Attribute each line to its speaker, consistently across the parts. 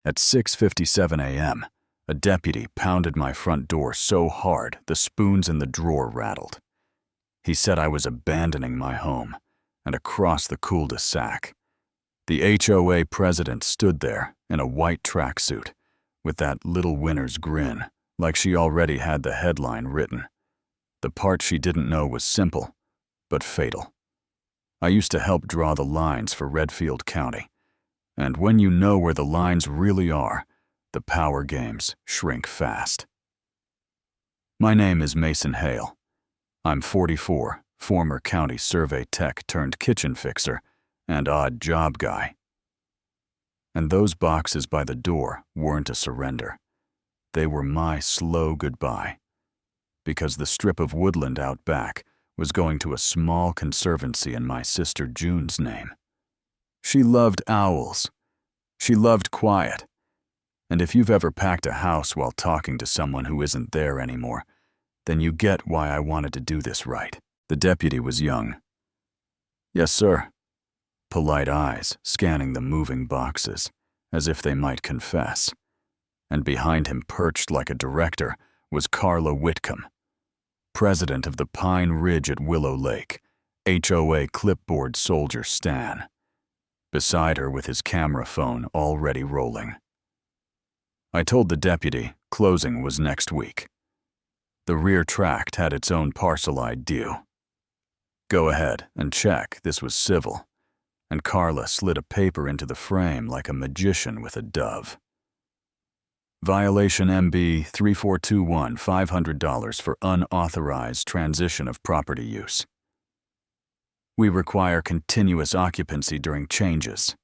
Speaker 1: At 6:57 a.m., a deputy pounded my front door so hard the spoons in the drawer rattled. He said I was abandoning my home, and across the cul-de-sac, the HOA president stood there in a white tracksuit with that little winner's grin, like she already had the headline written. The part she didn't know was simple, but fatal. I used to help draw the lines for Redfield County, and when you know where the lines really are, the power games shrink fast. My name is Mason Hale. I'm 44, former county survey tech turned kitchen fixer and odd job guy. And those boxes by the door weren't a surrender. They were my slow goodbye, because the strip of woodland out back was going to a small conservancy in my sister June's name. She loved owls. She loved quiet. And if you've ever packed a house while talking to someone who isn't there anymore, then you get why I wanted to do this right. The deputy was young. Yes, sir. Polite eyes scanning the moving boxes, as if they might confess. And behind him, perched like a director, was Carla Whitcomb, president of the Pine Ridge at Willow Lake, HOA clipboard soldier Stan, beside her with his camera phone already rolling. I told the deputy closing was next week. The rear tract had its own parcel ID due. Go ahead and check this was civil, and Carla slid a paper into the frame like a magician with a dove. Violation MB 3421, $500 for unauthorized transition of property use. We require continuous occupancy during changes.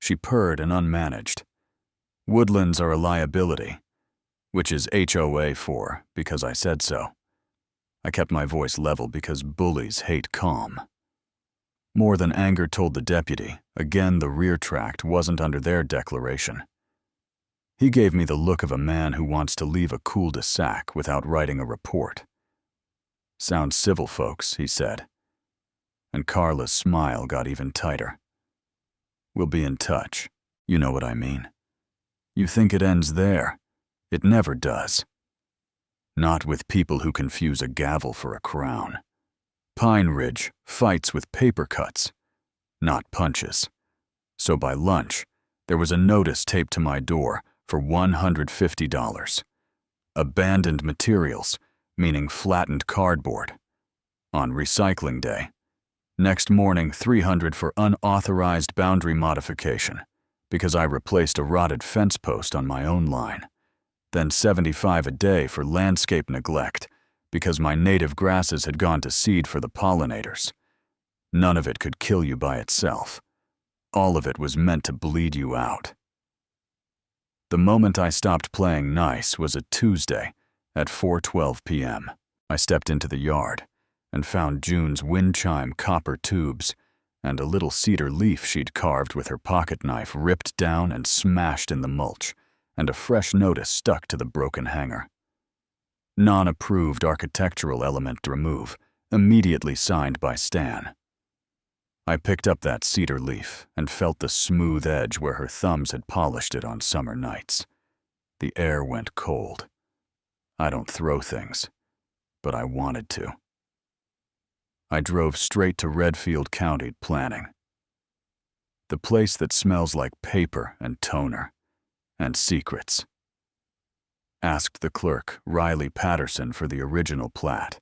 Speaker 1: She purred and unmanaged. Woodlands are a liability, which is HOA for because I said so. I kept my voice level because bullies hate calm. More than anger told the deputy, again the rear tract wasn't under their declaration. He gave me the look of a man who wants to leave a cul-de-sac without writing a report. Sounds civil, folks, he said. And Carla's smile got even tighter. We'll be in touch. You know what I mean. You think it ends there? It never does. Not with people who confuse a gavel for a crown. Pine Ridge fights with paper cuts, not punches. So by lunch, there was a notice taped to my door for $150. Abandoned materials, meaning flattened cardboard. On recycling day. Next morning, $300 for unauthorized boundary modification, because I replaced a rotted fence post on my own line. Then $75 a day for landscape neglect, because my native grasses had gone to seed for the pollinators. None of it could kill you by itself. All of it was meant to bleed you out. The moment I stopped playing nice was a Tuesday at 4:12 p.m. I stepped into the yard and found June's wind chime copper tubes and a little cedar leaf she'd carved with her pocket knife ripped down and smashed in the mulch, and a fresh notice stuck to the broken hanger. Non-approved architectural element to remove, immediately signed by Stan. I picked up that cedar leaf and felt the smooth edge where her thumbs had polished it on summer nights. The air went cold. I don't throw things, but I wanted to. I drove straight to Redfield County planning. The place that smells like paper and toner and secrets. Asked the clerk, Riley Patterson, for the original plat,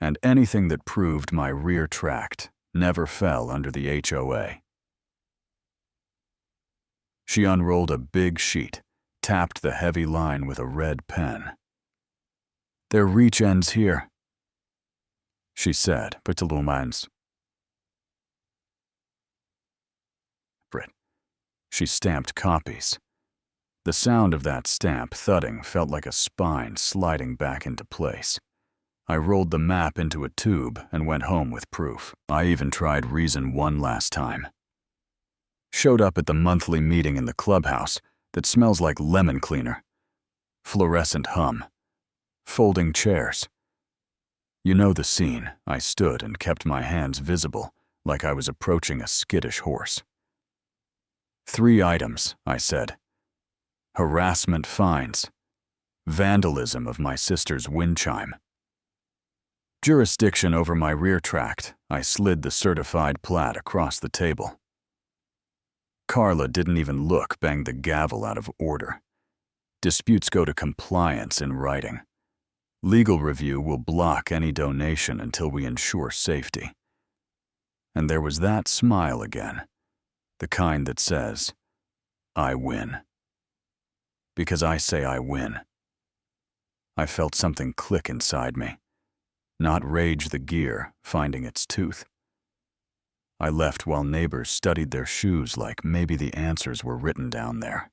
Speaker 1: and anything that proved my rear tract never fell under the HOA. She unrolled a big sheet, tapped the heavy line with a red pen. Their reach ends here, she said, "Petulumans." She stamped copies. The sound of that stamp thudding felt like a spine sliding back into place. I rolled the map into a tube and went home with proof. I even tried reason one last time. Showed up at the monthly meeting in the clubhouse that smells like lemon cleaner. Fluorescent hum. Folding chairs. You know the scene. I stood and kept my hands visible, like I was approaching a skittish horse. 3 items, I said. harassment fines, vandalism of my sister's wind chime. Jurisdiction over my rear tract, I slid the certified plat across the table. Carla didn't even look, banged the gavel out of order. Disputes go to compliance in writing. Legal review will block any donation until we ensure safety. And there was that smile again, the kind that says, I win. Because I say I win. I felt something click inside me, not rage the gear finding its tooth. I left while neighbors studied their shoes like maybe the answers were written down there.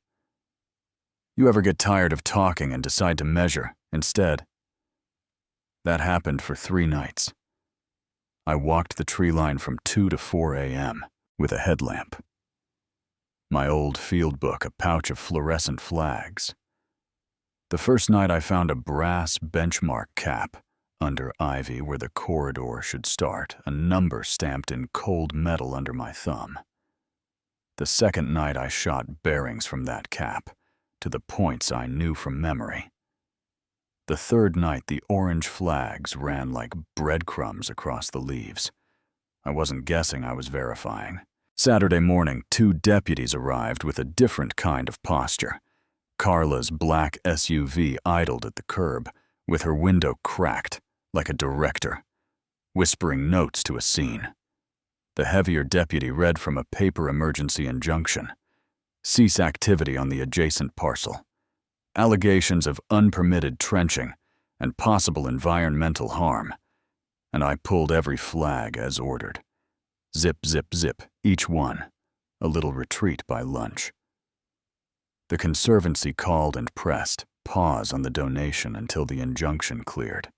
Speaker 1: You ever get tired of talking and decide to measure instead? That happened for 3 nights. I walked the tree line from 2 to 4 a.m. with a headlamp. My old field book, a pouch of fluorescent flags. The first night I found a brass benchmark cap under ivy where the corridor should start, a number stamped in cold metal under my thumb. The second night I shot bearings from that cap to the points I knew from memory. The third night the orange flags ran like breadcrumbs across the leaves. I wasn't guessing, I was verifying. Saturday morning, 2 deputies arrived with a different kind of posture. Carla's black SUV idled at the curb, with her window cracked, like a director, whispering notes to a scene. The heavier deputy read from a paper emergency injunction. Cease activity on the adjacent parcel. Allegations of unpermitted trenching and possible environmental harm. And I pulled every flag as ordered. Zip, zip, zip, each one. A little retreat by lunch. The Conservancy called and pressed, pause on the donation until the injunction cleared.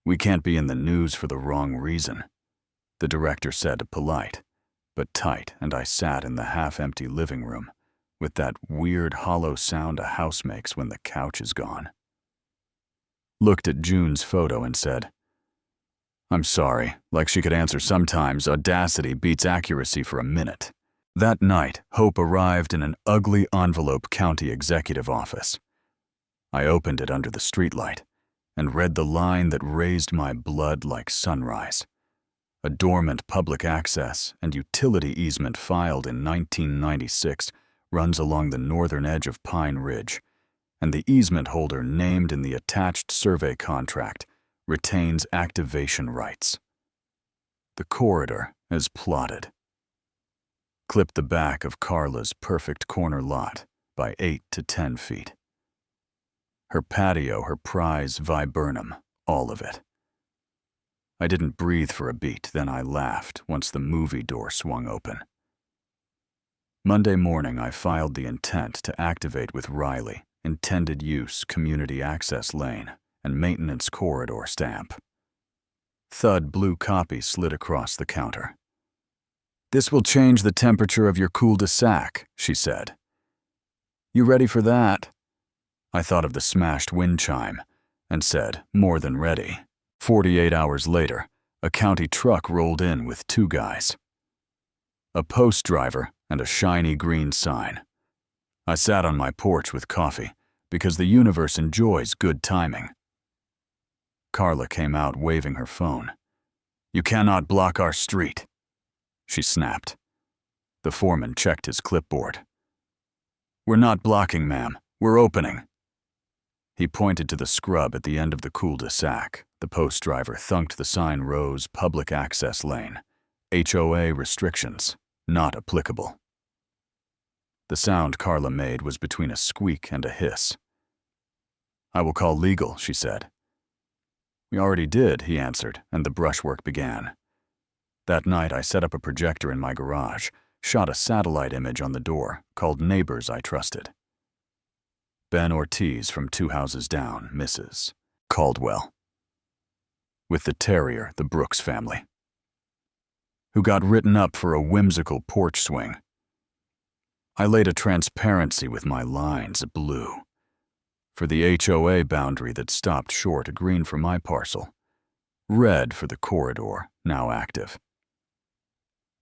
Speaker 1: We can't be in the news for the wrong reason, the director said, polite, but tight, and I sat in the half-empty living room with that weird hollow sound a house makes when the couch is gone. Looked at June's photo and said, I'm sorry, like she could answer sometimes, audacity beats accuracy for a minute. That night, Hope arrived in an ugly envelope county executive office. I opened it under the streetlight and read the line that raised my blood like sunrise. A dormant public access and utility easement filed in 1996 runs along the northern edge of Pine Ridge, and the easement holder named in the attached survey contract retains activation rights. The corridor is plotted. Clip the back of Carla's perfect corner lot by 8 to 10 feet. Her patio, her prize viburnum, all of it. I didn't breathe for a beat, then I laughed once the movie door swung open. Monday morning, I filed the intent to activate with Riley, intended use community access lane and maintenance corridor stamp. Thud blue copy slid across the counter. This will change the temperature of your cul-de-sac, she said. You ready for that? I thought of the smashed wind chime and said, more than ready. 48 hours later, a county truck rolled in with 2 guys. A post driver and a shiny green sign. I sat on my porch with coffee because the universe enjoys good timing. Carla came out waving her phone. You cannot block our street, she snapped. The foreman checked his clipboard. We're not blocking, ma'am. We're opening. He pointed to the scrub at the end of the cul-de-sac. The post driver thunked the sign rose public access lane. HOA restrictions, not applicable. The sound Carla made was between a squeak and a hiss. I will call legal, she said. We already did, he answered, and the brushwork began. That night I set up a projector in my garage, shot a satellite image on the door, called neighbors I trusted. Ben Ortiz from 2 houses down, Mrs. Caldwell. With the terrier, the Brooks family, who got written up for a whimsical porch swing. I laid a transparency with my lines blue. For the HOA boundary that stopped short of green for my parcel. Red for the corridor, now active.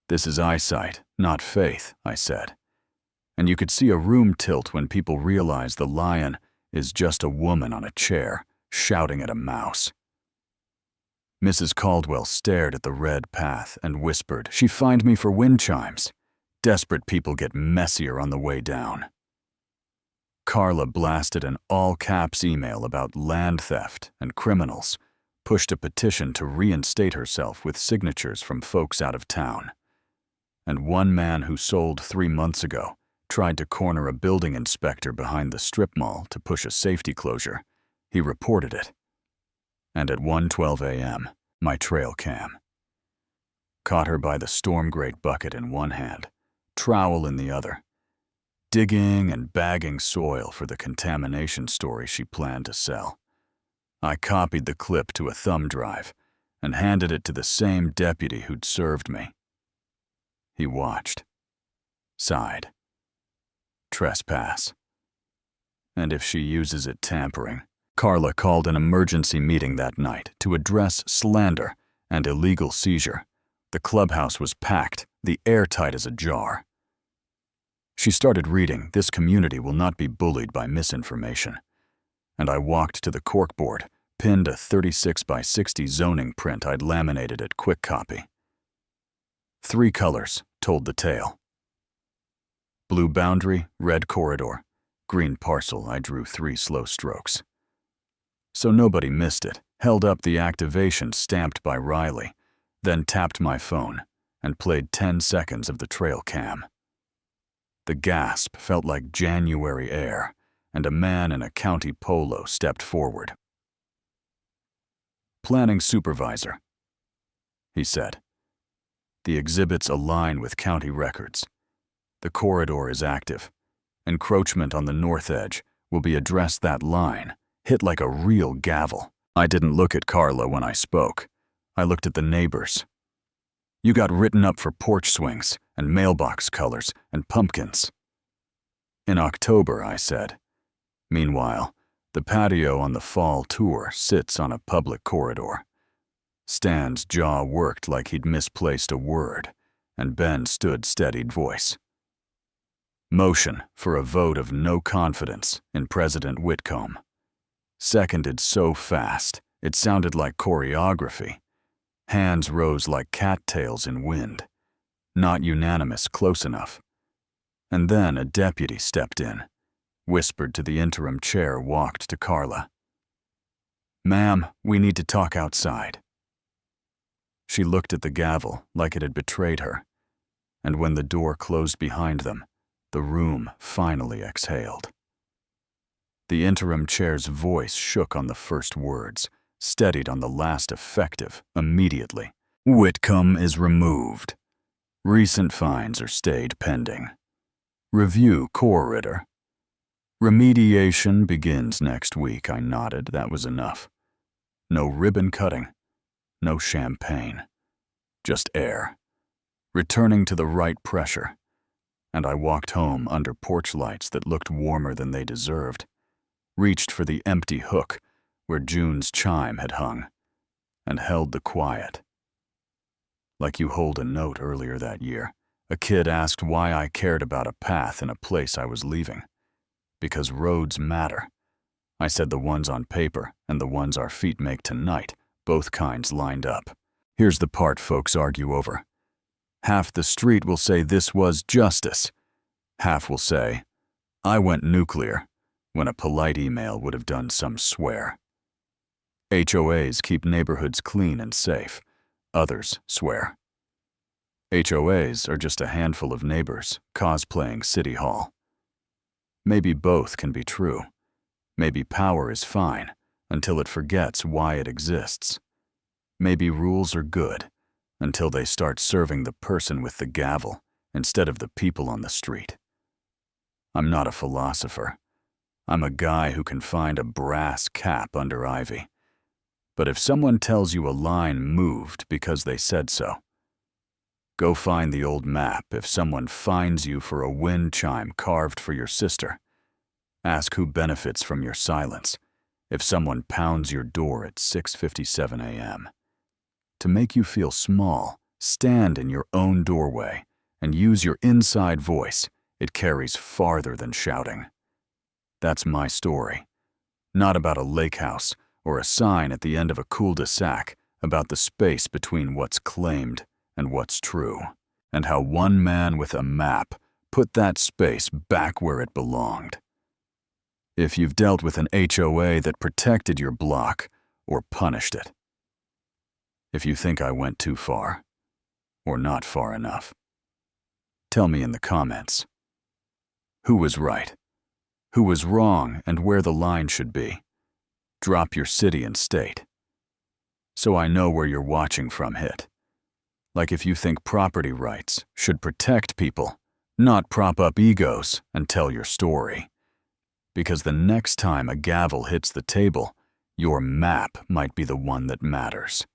Speaker 1: This is eyesight, not faith, I said. and you could see a room tilt when people realize the lion is just a woman on a chair, shouting at a mouse. Mrs. Caldwell stared at the red path and whispered, "She'd find me for wind chimes. Desperate people get messier on the way down." Carla blasted an all-caps email about land theft and criminals, pushed a petition to reinstate herself with signatures from folks out of town. And one man who sold 3 months ago tried to corner a building inspector behind the strip mall to push a safety closure. He reported it. And at 1:12 a.m., my trail cam caught her by the storm grate bucket in one hand, trowel in the other, digging and bagging soil for the contamination story she planned to sell. I copied the clip to a thumb drive and handed it to the same deputy who'd served me. He watched, sighed. Trespass. And if she uses it, tampering. Carla called an emergency meeting that night to address slander and illegal seizure. The clubhouse was packed, the air tight as a jar. She started reading, "This community will not be bullied by misinformation." And I walked to the corkboard, pinned a 36 by 60 zoning print I'd laminated at Quick Copy. 3 colors told the tale. Blue boundary, red corridor, green parcel. I drew 3 slow strokes. So nobody missed it, held up the activation stamped by Riley, then tapped my phone and played 10 seconds of the trail cam. The gasp felt like January air, and a man in a county polo stepped forward. "Planning supervisor," he said. "The exhibits align with county records. The corridor is active. Encroachment on the north edge will be addressed that line, hit like a real gavel." I didn't look at Carla when I spoke. I looked at the neighbors. "You got written up for porch swings and mailbox colors and pumpkins." "In October," I said. Meanwhile, the patio on the fall tour sits on a public corridor. Stan's jaw worked like he'd misplaced a word, and Ben stood steadied voice. "Motion for a vote of no confidence in President Whitcomb." Seconded so fast, it sounded like choreography. Hands rose like cattails in wind. Not unanimous, close enough. And then a deputy stepped in, whispered to the interim chair, walked to Carla. "Ma'am, we need to talk outside." She looked at the gavel like it had betrayed her, and when the door closed behind them, the room finally exhaled. The interim chair's voice shook on the first words, steadied on the last effective, immediately. "Whitcomb is removed. Recent fines are stayed pending. Review corridor. Remediation begins next week." I nodded. That was enough. No ribbon cutting. No champagne. Just air. Returning to the right pressure. And I walked home under porch lights that looked warmer than they deserved. Reached for the empty hook where June's chime had hung, and held the quiet. Like you hold a note earlier that year. A kid asked why I cared about a path in a place I was leaving. Because roads matter. I said the ones on paper and the ones our feet make tonight, both kinds lined up. Here's the part folks argue over. Half the street will say this was justice. Half will say, I went nuclear, when a polite email would have done some swear. HOAs keep neighborhoods clean and safe. Others swear. HOAs are just a handful of neighbors cosplaying City Hall. Maybe both can be true. Maybe power is fine until it forgets why it exists. Maybe rules are good until they start serving the person with the gavel instead of the people on the street. I'm not a philosopher. I'm a guy who can find a brass cap under ivy. But if someone tells you a line moved because they said so, go find the old map if someone fines you for a wind chime carved for your sister. Ask who benefits from your silence if someone pounds your door at 6:57 a.m. To make you feel small, stand in your own doorway and use your inside voice It carries farther than shouting. That's my story. Not about a lake house or a sign at the end of a cul-de-sac, about the space between what's claimed and what's true, and how one man with a map put that space back where it belonged. If you've dealt with an HOA that protected your block or punished it. If you think I went too far, or not far enough, tell me in the comments. Who was right? Who was wrong, and where the line should be? Drop your city and state. So I know where you're watching from. Hit. Like if you think property rights should protect people, not prop up egos and tell your story. Because the next time a gavel hits the table, your map might be the one that matters.